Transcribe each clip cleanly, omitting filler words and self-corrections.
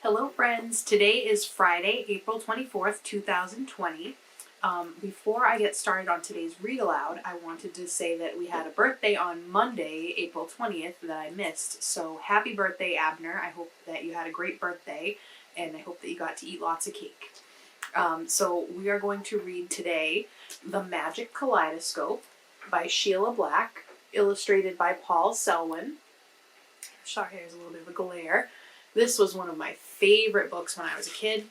Hello friends, today is Friday, April 24th, 2020. Before I get started on today's read aloud, I wanted to say that we had a birthday on Monday, April 20th that I missed. So happy birthday, Abner. I hope that you had a great birthday and I hope that you got to eat lots of cake. So we are going to read today The Magic Kaleidoscope by Sheila Black, illustrated by Paul Selwyn. Sorry, there's a little bit of a glare. This was one of my favorite books when I was a kid.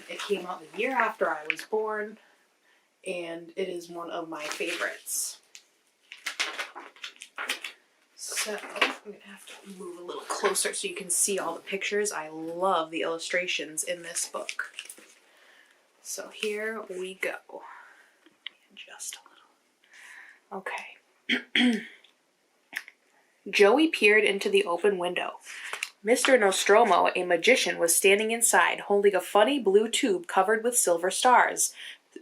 It came out the year after I was born, and it is one of my favorites. So, I'm going to have to move a little closer so you can see all the pictures. I love the illustrations in this book. So here we go. Just a little. Okay. Joey peered into the open window. Mr. Nostromo, a magician, was standing inside, holding a funny blue tube covered with silver stars,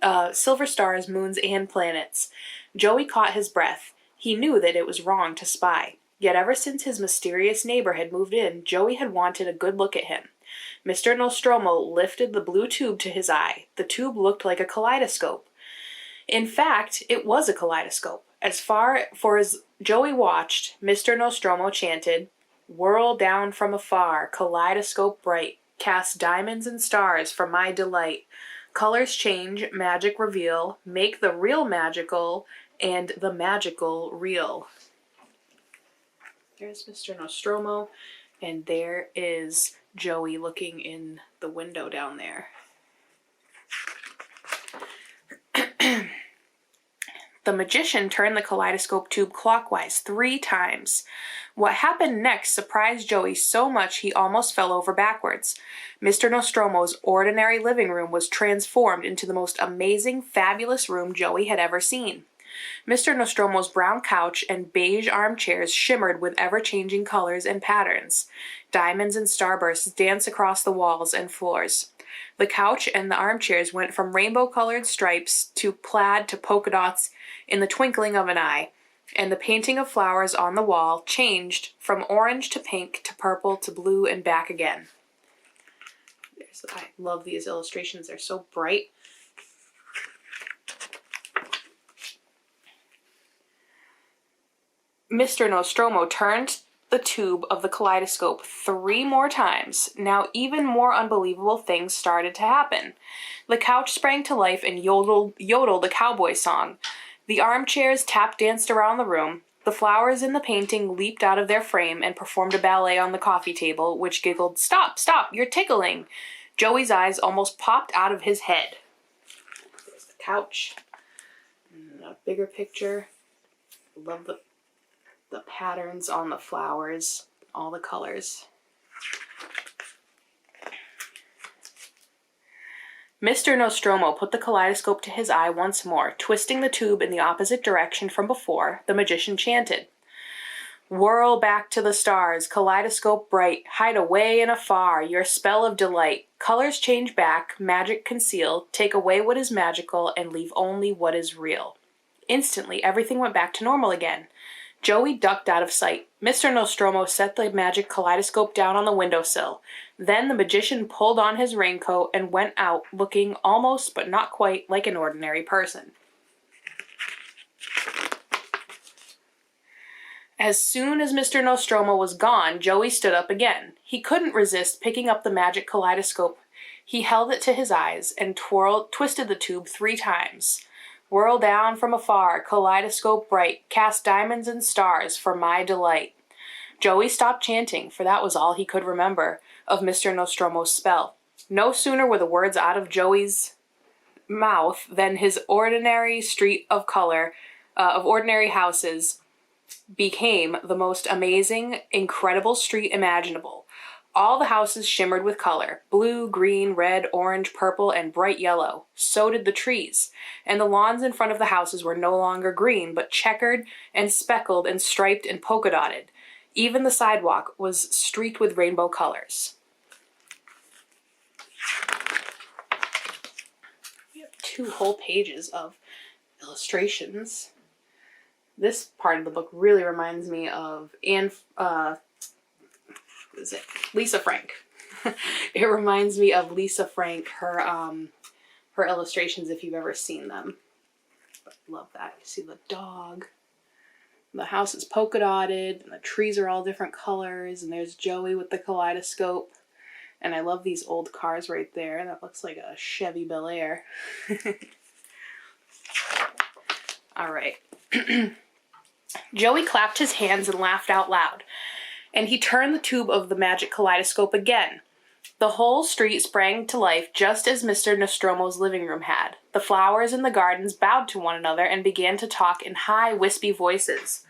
moons, and planets. Joey caught his breath. He knew that it was wrong to spy. Yet ever since his mysterious neighbor had moved in, Joey had wanted a good look at him. Mr. Nostromo lifted the blue tube to his eye. The tube looked like a kaleidoscope. In fact, it was a kaleidoscope. As far as Joey watched, Mr. Nostromo chanted, "Whirl down from afar, kaleidoscope bright, cast diamonds and stars for my delight. Colors change, magic reveal, make the real magical, and the magical real." There's Mr. Nostromo, and there is Joey looking in the window down there. The magician turned the kaleidoscope tube clockwise 3 times. What happened next surprised Joey so much he almost fell over backwards. Mr. Nostromo's ordinary living room was transformed into the most amazing, fabulous room Joey had ever seen. Mr. Nostromo's brown couch and beige armchairs shimmered with ever-changing colors and patterns. Diamonds and starbursts danced across the walls and floors. The couch and the armchairs went from rainbow-colored stripes to plaid to polka dots in the twinkling of an eye, and the painting of flowers on the wall changed from orange to pink to purple to blue and back again. I love these illustrations. They're so bright. Mr. Nostromo turned the tube of the kaleidoscope 3 more times. Now even more unbelievable things started to happen. The couch sprang to life and yodeled a cowboy song. The armchairs tap-danced around the room. The flowers in the painting leaped out of their frame and performed a ballet on the coffee table, which giggled, "Stop, stop, you're tickling!" Joey's eyes almost popped out of his head. There's the couch. And a bigger picture. Love the patterns on the flowers, all the colors. Mr. Nostromo put the kaleidoscope to his eye once more. Twisting the tube in the opposite direction from before, the magician chanted, "Whirl back to the stars, kaleidoscope bright, hide away and afar, your spell of delight. Colors change back, magic conceal, take away what is magical and leave only what is real." Instantly, everything went back to normal again. Joey ducked out of sight. Mr. Nostromo set the magic kaleidoscope down on the windowsill. Then the magician pulled on his raincoat and went out, looking almost but not quite like an ordinary person. As soon as Mr. Nostromo was gone, Joey stood up again. He couldn't resist picking up the magic kaleidoscope. He held it to his eyes and twisted the tube 3 times. "Whirl down from afar, kaleidoscope bright, cast diamonds and stars for my delight." Joey stopped chanting, for that was all he could remember of Mr. Nostromo's spell. No sooner were the words out of Joey's mouth than his ordinary street of color, of ordinary houses, became the most amazing, incredible street imaginable. All the houses shimmered with color, blue, green, red, orange, purple, and bright yellow. So did the trees, and the lawns in front of the houses were no longer green, but checkered and speckled and striped and polka-dotted. Even the sidewalk was streaked with rainbow colors. We have 2 whole pages of illustrations. This part of the book really reminds me of Lisa Frank. It reminds me of Lisa Frank, her illustrations, if you've ever seen them. But love that. You see the dog. The house is polka dotted, and the trees are all different colors, and there's Joey with the kaleidoscope. And I love these old cars right there. That looks like a Chevy Bel Air. All right. Joey clapped his hands and laughed out loud, and he turned the tube of the magic kaleidoscope again. The whole street sprang to life just as Mr. Nostromo's living room had. The flowers in the gardens bowed to one another and began to talk in high, wispy voices.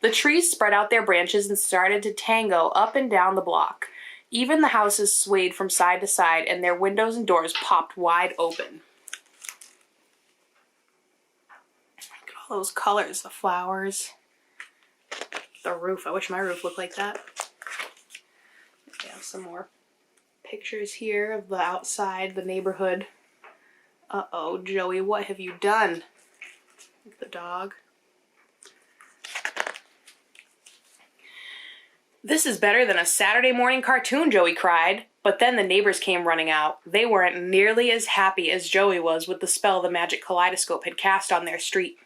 The trees spread out their branches and started to tango up and down the block. Even the houses swayed from side to side, and their windows and doors popped wide open. Look at all those colors, the flowers, the roof. I wish my roof looked like that. We have some more pictures here of the outside, the neighborhood. Uh-oh, Joey, what have you done? The dog. This is better than a Saturday morning cartoon, Joey cried. But then the neighbors came running out. They weren't nearly as happy as Joey was with the spell the magic kaleidoscope had cast on their street.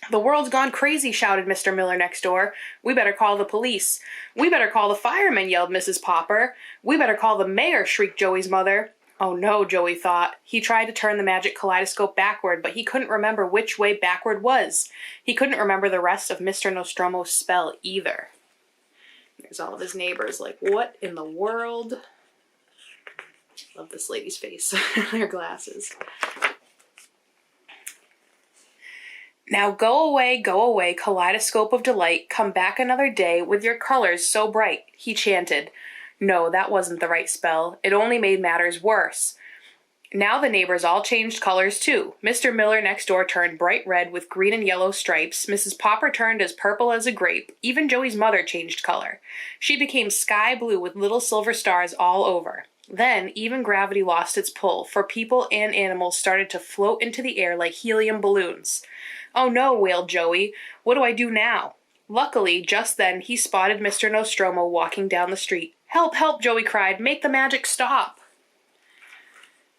"The world's gone crazy," shouted Mr. Miller next door. "We better call the police." "We better call the firemen," yelled Mrs. Popper. "We better call the mayor," shrieked Joey's mother. Oh no, Joey thought. He tried to turn the magic kaleidoscope backward, but he couldn't remember which way backward was. He couldn't remember the rest of Mr. Nostromo's spell either. There's all of his neighbors like, what in the world? Love this lady's face. Her glasses. "Now go away, kaleidoscope of delight, come back another day with your colors so bright," he chanted. No, that wasn't the right spell. It only made matters worse. Now the neighbors all changed colors too. Mr. Miller next door turned bright red with green and yellow stripes. Mrs. Popper turned as purple as a grape. Even Joey's mother changed color. She became sky blue with little silver stars all over. Then even gravity lost its pull, for people and animals started to float into the air like helium balloons. "Oh no," wailed Joey. "What do I do now?" Luckily, just then he spotted Mr. Nostromo walking down the street. "Help, help," Joey cried. "Make the magic stop."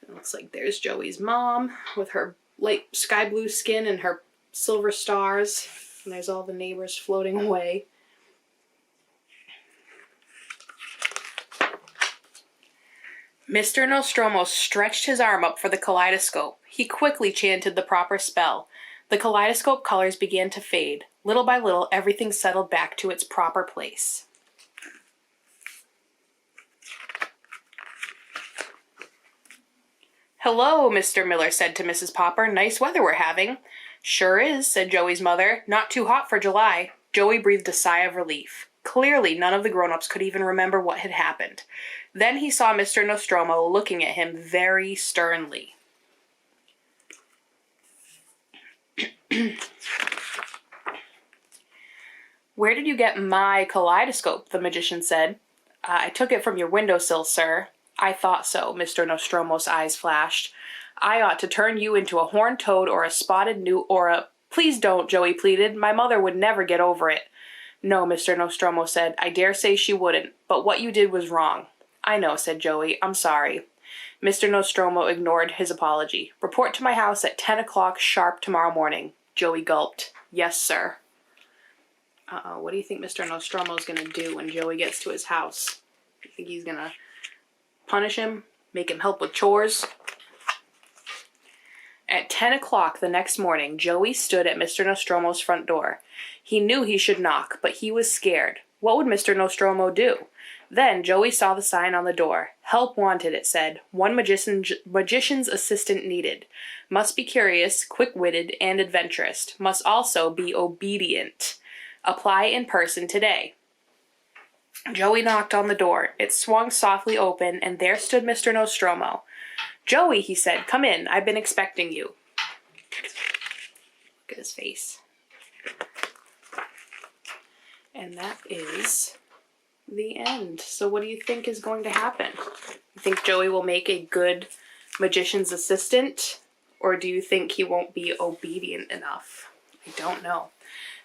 It looks like there's Joey's mom with her light sky blue skin and her silver stars. And there's all the neighbors floating away. Mr. Nostromo stretched his arm up for the kaleidoscope. He quickly chanted the proper spell. The kaleidoscope colors began to fade. Little by little, everything settled back to its proper place. "Hello," Mr. Miller said to Mrs. Popper. "Nice weather we're having." "Sure is," said Joey's mother. "Not too hot for July." Joey breathed a sigh of relief. Clearly, none of the grown-ups could even remember what had happened. Then he saw Mr. Nostromo looking at him very sternly. "Where did you get my kaleidoscope?" the magician said. "I took it from your windowsill, sir." "I thought so," Mr. Nostromo's eyes flashed. "I ought to turn you into a horned toad or a spotted newt or a—" "Please don't," Joey pleaded. "My mother would never get over it." "No," Mr. Nostromo said. "I dare say she wouldn't. But what you did was wrong." "I know," said Joey. "I'm sorry." Mr. Nostromo ignored his apology. "Report to my house at 10 o'clock sharp tomorrow morning." Joey gulped. "Yes, sir." Uh-oh, what do you think Mr. Nostromo's gonna do when Joey gets to his house? You think he's gonna punish him? Make him help with chores? At 10 o'clock the next morning, Joey stood at Mr. Nostromo's front door. He knew he should knock, but he was scared. What would Mr. Nostromo do? Then Joey saw the sign on the door. "Help wanted," it said. "One magician's assistant needed. Must be curious, quick-witted, and adventurous. Must also be obedient. Apply in person today." Joey knocked on the door. It swung softly open, and there stood Mr. Nostromo. "Joey," he said, "come in. I've been expecting you." Look at his face. And that is the end. So what do you think is going to happen? You think Joey will make a good magician's assistant? Or do you think he won't be obedient enough? I don't know.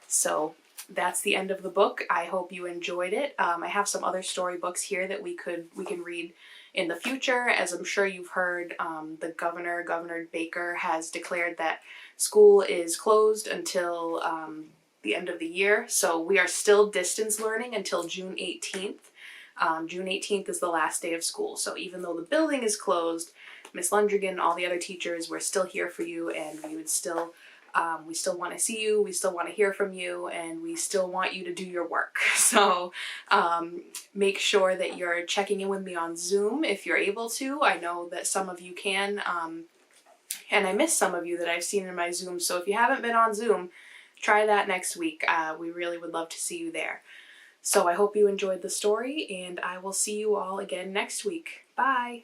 So that's the end of the book. I hope you enjoyed it. I have some other storybooks here that we can read in the future. As I'm sure you've heard, the Governor Baker, has declared that school is closed until the end of the year. So we are still distance learning until June 18th. June 18th is the last day of school. So even though the building is closed, Miss Lundrigan and all the other teachers, we're still here for you, and we still want to see you, we still want to hear from you, and we still want you to do your work. So make sure that you're checking in with me on Zoom if you're able to. I know that some of you can, and I miss some of you that I've seen in my Zoom. So if you haven't been on Zoom, try that next week. We really would love to see you there. So I hope you enjoyed the story, and I will see you all again next week. Bye!